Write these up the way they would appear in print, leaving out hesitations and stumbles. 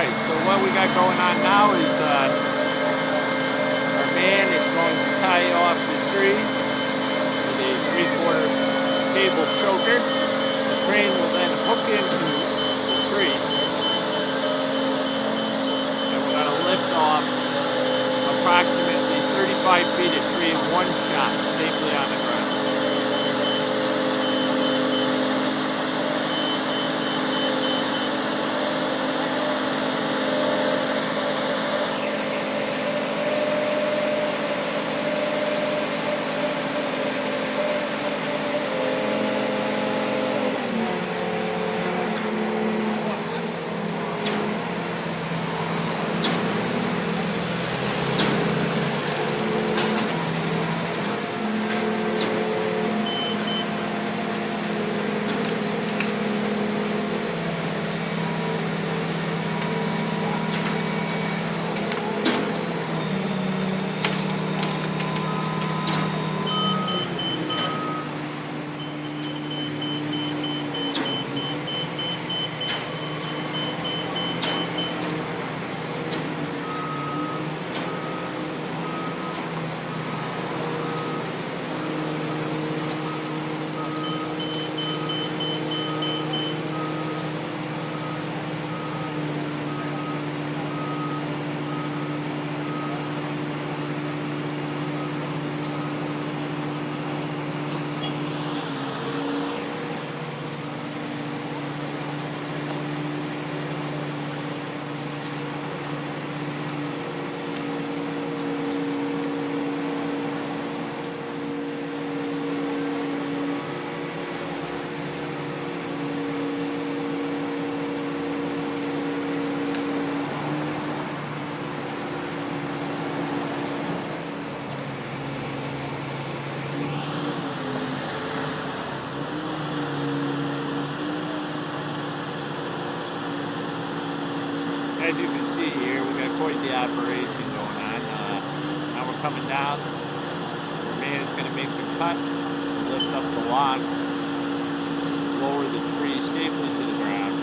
Alright, so what we got going on now is our man is going to tie off the tree with a 3/4 cable choker. The crane will then hook into the tree. And we're going to lift off approximately 35 feet of tree in one shot, safely on the ground. As you can see here, we got quite the operation going on. Now we're coming down. The man is going to make the cut, lift up the log, lower the tree safely to the ground.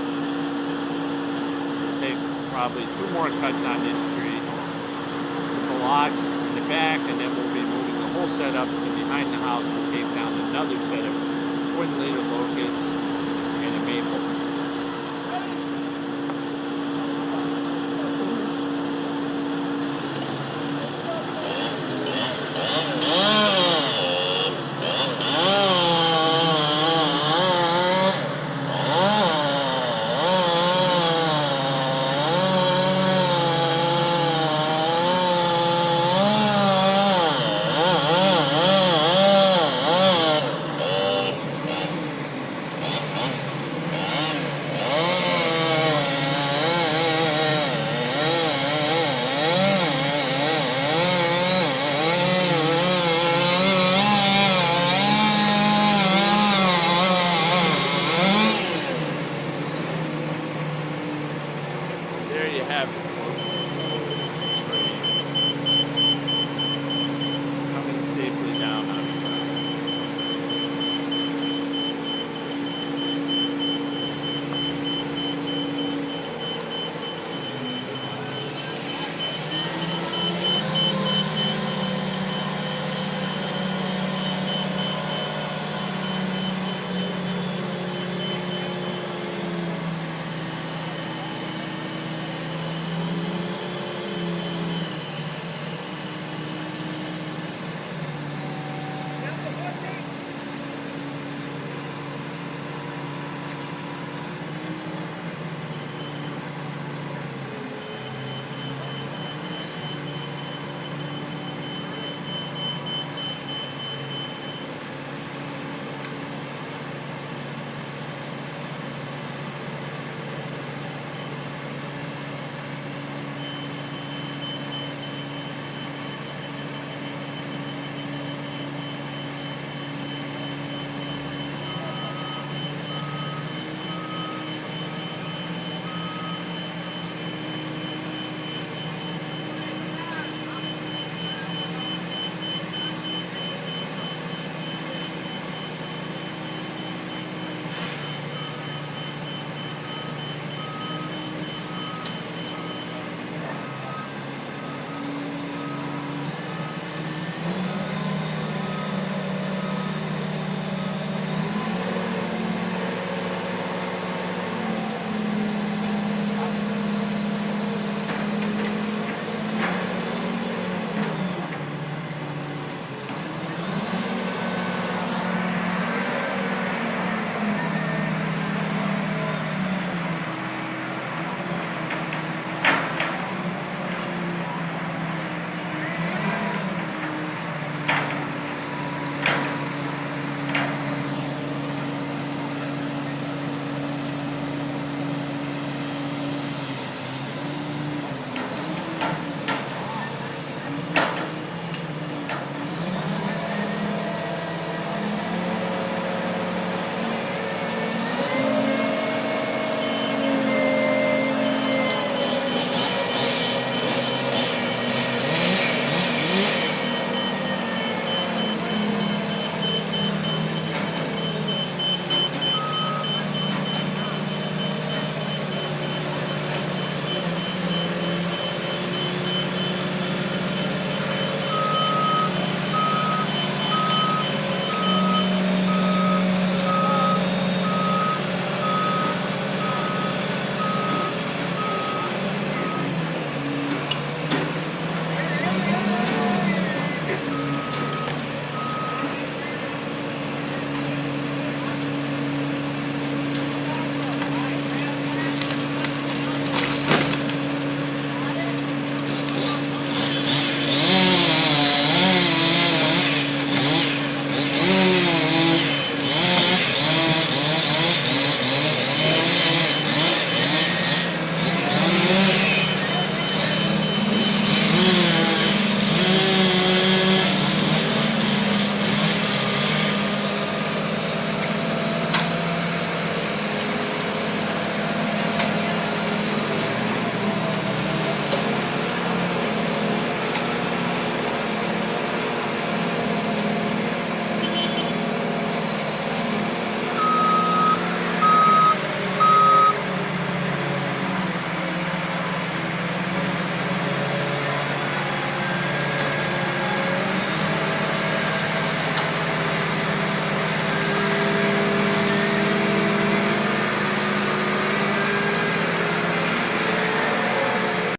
We'll take probably 2 more cuts on this tree. Put the logs in the back, and then we'll be moving the whole setup to behind the house to take down another set of twin leader locusts and a maple.